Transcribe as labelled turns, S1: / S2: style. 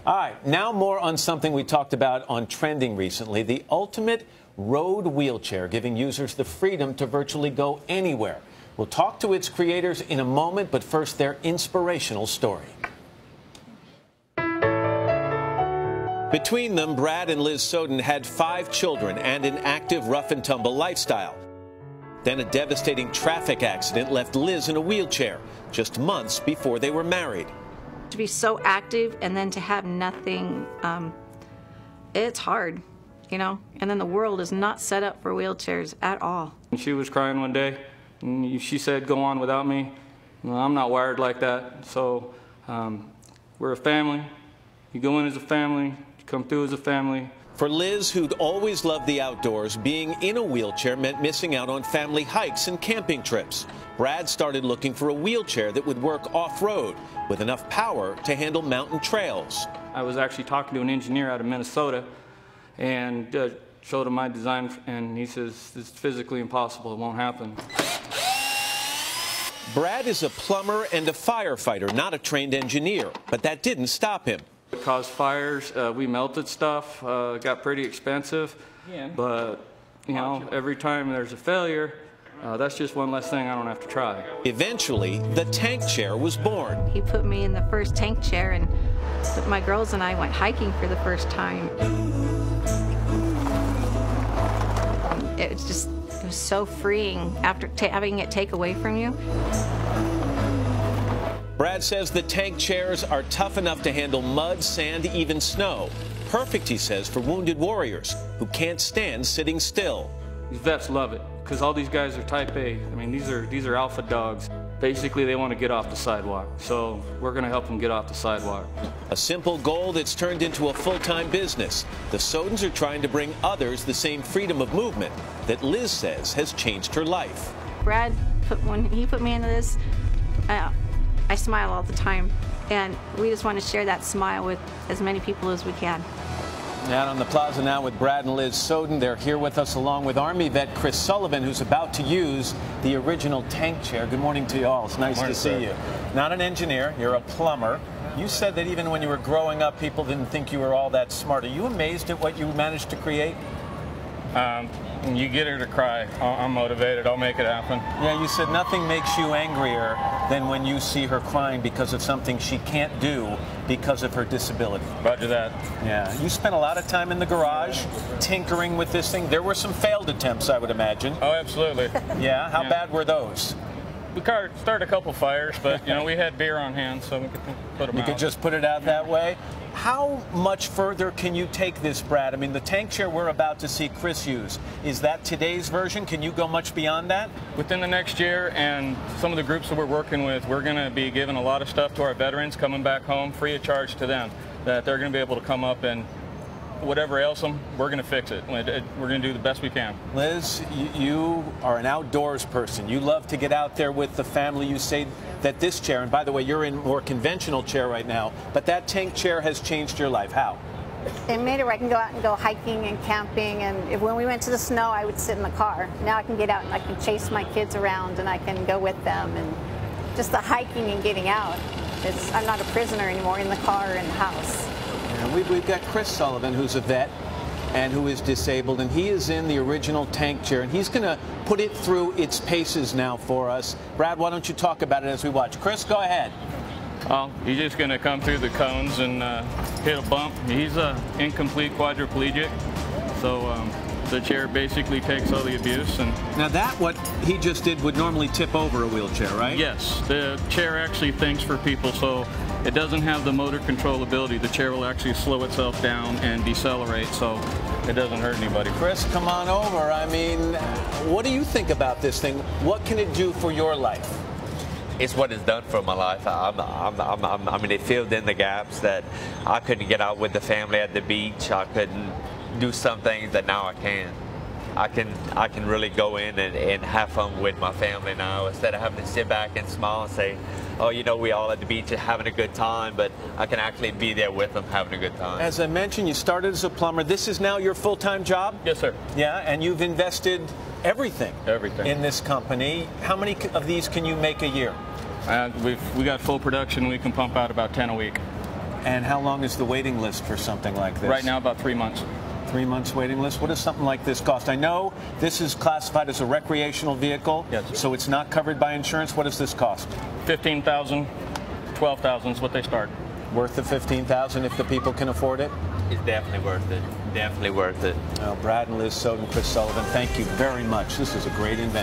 S1: All right, now more on something we talked about on Trending recently, the ultimate road wheelchair, giving users the freedom to virtually go anywhere. We'll talk to its creators in a moment, but first, their inspirational story. Between them, Brad and Liz Soden had 5 children and an active rough-and-tumble lifestyle. Then a devastating traffic accident left Liz in a wheelchair just months before they were married.
S2: To be so active and then to have nothing, it's hard, you know? And then the world is not set up for wheelchairs at all.
S3: She was crying one day, and she said, "Go on without me." Well, I'm not wired like that, so we're a family. You go in as a family, you come through as a family.
S1: For Liz, who'd always loved the outdoors, being in a wheelchair meant missing out on family hikes and camping trips. Brad started looking for a wheelchair that would work off-road with enough power to handle mountain trails.
S3: I was actually talking to an engineer out of Minnesota and showed him my design, and he says, "It's physically impossible, it won't happen."
S1: Brad is a plumber and a firefighter, not a trained engineer, but that didn't stop him.
S3: It caused fires, we melted stuff, it got pretty expensive, but you know, every time there's a failure, that's just one less thing I don't have to try.
S1: Eventually, the tank chair was born.
S2: He put me in the first tank chair, and my girls and I went hiking for the first time. It was so freeing after having it take away from you.
S1: Brad says the tank chairs are tough enough to handle mud, sand, even snow. Perfect, he says, for wounded warriors who can't stand sitting still.
S3: These vets love it because all these guys are type A. I mean, these are alpha dogs. Basically, they want to get off the sidewalk, so we're going to help them get off the sidewalk.
S1: A simple goal that's turned into a full-time business. The Sodens are trying to bring others the same freedom of movement that Liz says has changed her life.
S2: Brad, when he put me into this, I smile all the time, and we just want to share that smile with as many people as we can.
S1: Out on the plaza now with Brad and Liz Soden. They're here with us along with Army vet Chris Sullivan, who's about to use the original tank chair. Good morning to you all. It's nice to see you. Not an engineer, you're a plumber. You said that even when you were growing up, people didn't think you were all that smart. Are you amazed at what you managed to create?
S4: You get her to cry. I'm motivated. I'll make it happen.
S1: Yeah, you said nothing makes you angrier than when you see her crying because of something she can't do because of her disability.
S4: Roger that.
S1: Yeah. You spent a lot of time in the garage tinkering with this thing. There were some failed attempts, I would imagine.
S4: Oh, absolutely.
S1: Yeah? How bad were those?
S4: We started a couple fires, but, you know, we had beer on hand, so we could put them out.
S1: You could just put it out that way? How much further can you take this, Brad? I mean, the tank chair we're about to see Chris use, is that today's version? Can you go much beyond that?
S4: Within the next year, and some of the groups that we're working with, we're going to be giving a lot of stuff to our veterans coming back home, free of charge to them, that they're going to be able to come up and whatever ails them, we're going to fix it. We're going to do the best we can.
S1: Liz, you are an outdoors person. You love to get out there with the family. You say that this chair, and by the way, you're in a more conventional chair right now, but that tank chair has changed your life. How?
S5: It made it where I can go out and go hiking and camping, and when we went to the snow, I would sit in the car. Now I can get out and I can chase my kids around and I can go with them, and just the hiking and getting out. I'm not a prisoner anymore in the car or in the house.
S1: And we've got Chris Sullivan, who's a vet and who is disabled, and he is in the original tank chair, and he's going to put it through its paces now for us. Brad, why don't you talk about it as we watch? Chris, go ahead.
S4: He's just going to come through the cones and hit a bump. He's an incomplete quadriplegic, so the chair basically takes all the abuse. And
S1: now what he just did would normally tip over a wheelchair, right?
S4: Yes, the chair actually thinks for people, so it doesn't have the motor control ability. The chair will actually slow itself down and decelerate, so it doesn't hurt anybody.
S1: Chris, come on over. I mean, what do you think about this thing? What can it do for your life?
S6: It's what it's done for my life. I mean, it filled in the gaps that I couldn't get out with the family at the beach. I couldn't do some things that now I can. I can really go in and have fun with my family now instead of having to sit back and smile and say, oh, you know, we all at the beach are having a good time, but I can actually be there with them having a good time.
S1: As I mentioned, you started as a plumber. This is now your full-time job?
S4: Yes, sir.
S1: Yeah, and you've invested everything in this company. How many of these can you make a year?
S4: We got full production. We can pump out about 10 a week.
S1: And how long is the waiting list for something like this?
S4: Right now, about 3 months.
S1: 3 months waiting list. What does something like this cost? I know this is classified as a recreational vehicle,
S4: yes,
S1: so it's not covered by insurance. What does this cost?
S4: $15,000, $12,000 is what they start.
S1: Worth the $15,000 if the people can afford it?
S6: It's definitely worth it. Definitely worth it.
S1: Brad and Liz Soden, Chris Sullivan, thank you very much. This is a great invention.